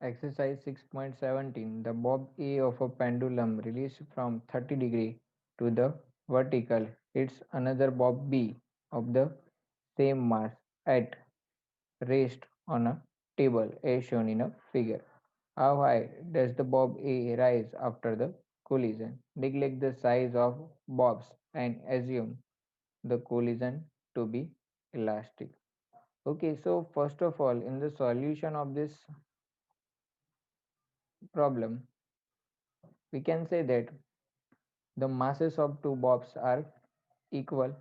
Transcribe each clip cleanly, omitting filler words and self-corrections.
Exercise 6.17. The bob A of a pendulum released from 30 degree to the vertical hits another bob B of the same mass at rest on a table as shown in a figure. How high does the bob A rise after the collision? Neglect the size of bobs and assume the collision to be elastic. Okay, so first of all, in the solution of this problem, we can say that the masses of two bobs are equal,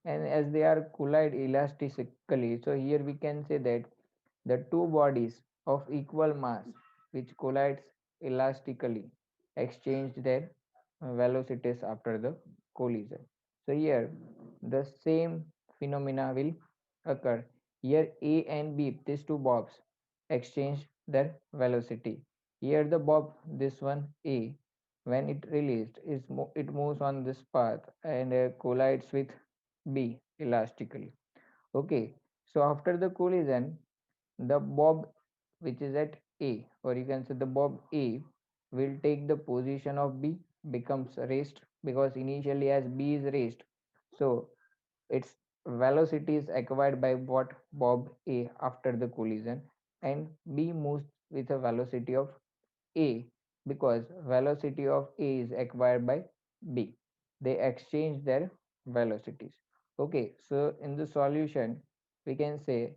and as they are collide elastically, so here we can say that the two bodies of equal mass which collides elastically exchange their velocities after the collision. So here the same phenomena will occur. Here A and B, these two bobs, exchange their velocity. Here the bob, this one A, when it released, it moves on this path and collides with B elastically. Okay, so after the collision, the bob which is at A, or you can say the bob A, will take the position of B, becomes raised because initially as B is raised, so its velocity is acquired by what bob A after the collision, and B moves with a velocity of A because velocity of A is acquired by B. They exchange their velocities. Okay, so in the solution, we can say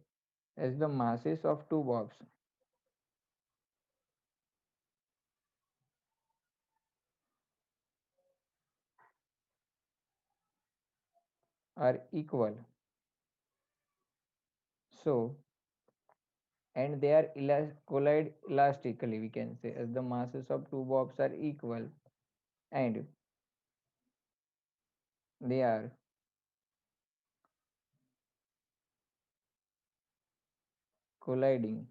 as the masses of two bobs are equal, so and they are collide elastically, we can say as the masses of two bobs are equal and they are colliding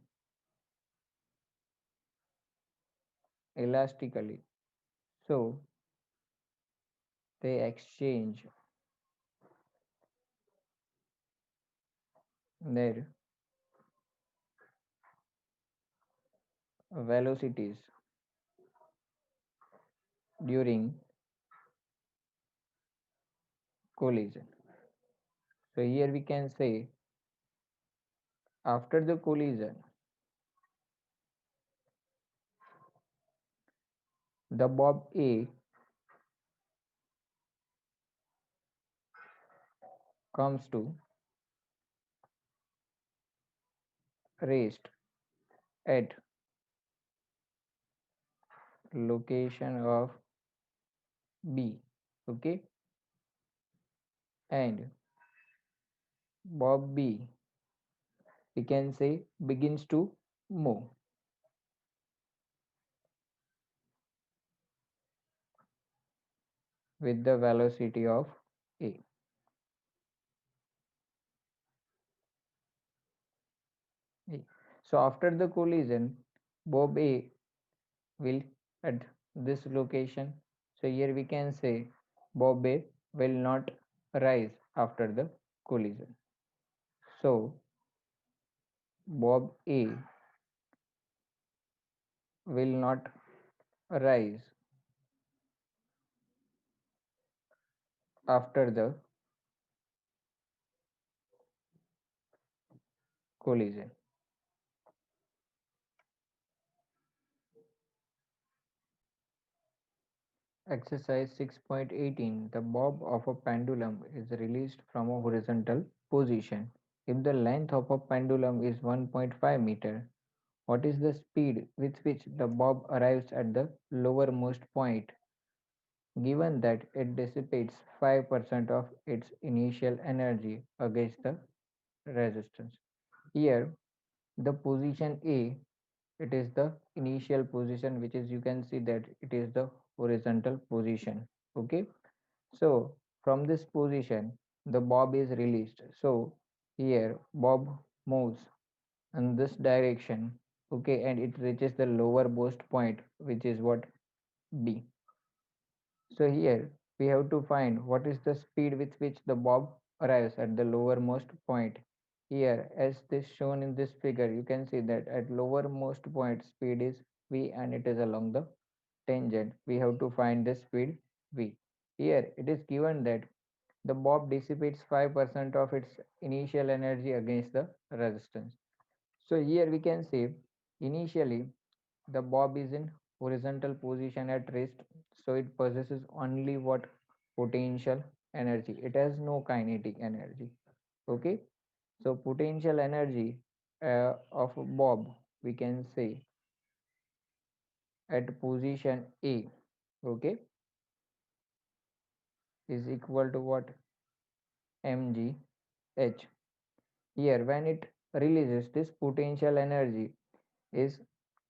elastically, so they exchange their velocities during collision. So here we can say after the collision, the bob A comes to rest at location of B. Okay, and bob B, we can say, begins to move with the velocity of A. A. So after the collision, bob A will at this location. So here we can say bob A will not rise after the collision. So bob A will not rise after the collision. Exercise 6.18. The bob of a pendulum is released from a horizontal position. If the length of a pendulum is 1.5 meter, what is the speed with which the bob arrives at the lowermost point, given that it dissipates 5% of its initial energy against the resistance? Here, the position A, it is the initial position, which is, you can see that it is the horizontal position. Okay, so from this position the bob is released, so here bob moves in this direction. Okay, and it reaches the lowermost point, which is what, B. So here we have to find what is the speed with which the bob arrives at the lowermost point. Here, as this shown in this figure, you can see that at lowermost point speed is v and it is along the tangent. We have to find the speed v. Here it is given that the bob dissipates 5% of its initial energy against the resistance. So here we can say initially the bob is in horizontal position at rest, so it possesses only what potential energy. It has no kinetic energy. Okay, so potential energy of bob we can say at position A, okay, is equal to what mg h. Here, when it releases this potential energy is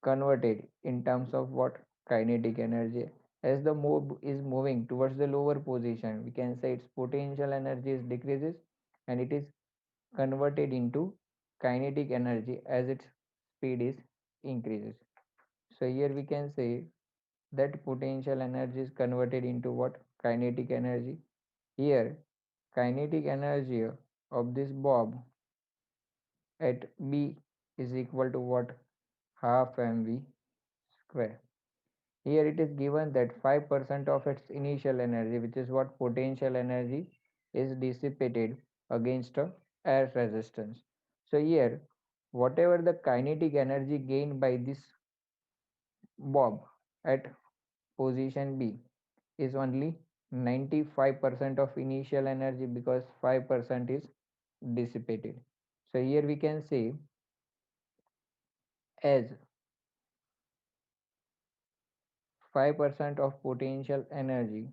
converted in terms of what kinetic energy. As the mob is moving towards the lower position, we can say its potential energy is decreases and it is converted into kinetic energy as its speed is increases. So here we can say that potential energy is converted into what kinetic energy. Here kinetic energy of this bob at B is equal to what half mv square. Here it is given that 5% of its initial energy, which is what potential energy, is dissipated against a air resistance. So here, whatever the kinetic energy gained by this bob at position B is only 95% of initial energy because 5% is dissipated. So here we can say as 5% of potential energy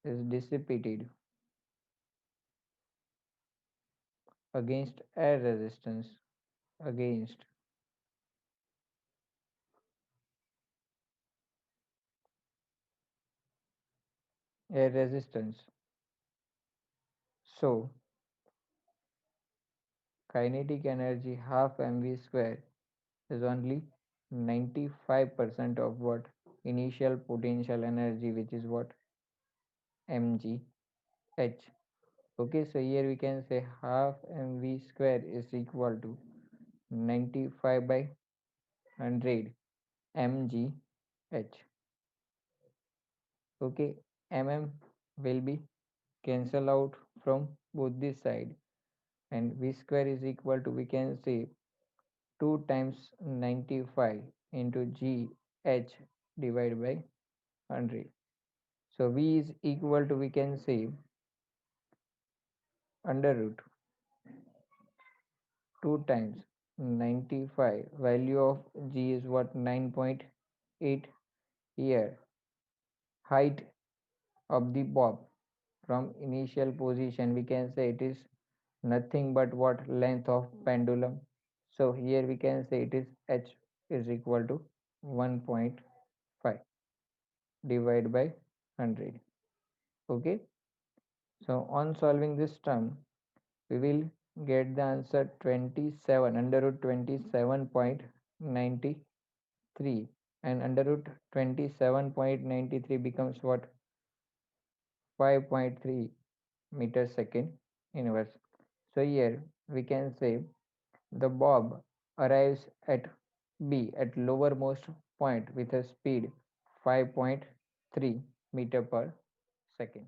is dissipated against air resistance against air resistance. So kinetic energy half mv square is only 95% of what initial potential energy, which is what mg h. Okay, so here we can say half mv square is equal to 95 by 100 mg h. Okay, mm will be cancel out from both this side and v square is equal to we can say 2 times 95 into g h divided by 100. So v is equal to we can say under root 2 times 95, value of g is what 9.8. Here height of the bob from initial position we can say it is nothing but what length of pendulum. So here we can say it is h is equal to 1.5 divided by 100. Okay, so on solving this term we will get the answer 27 under root 27.93 and under root 27.93 becomes what 5.3 meter second inverse. So here we can say the bob arrives at B at lowermost point with a speed 5.3 meter per second.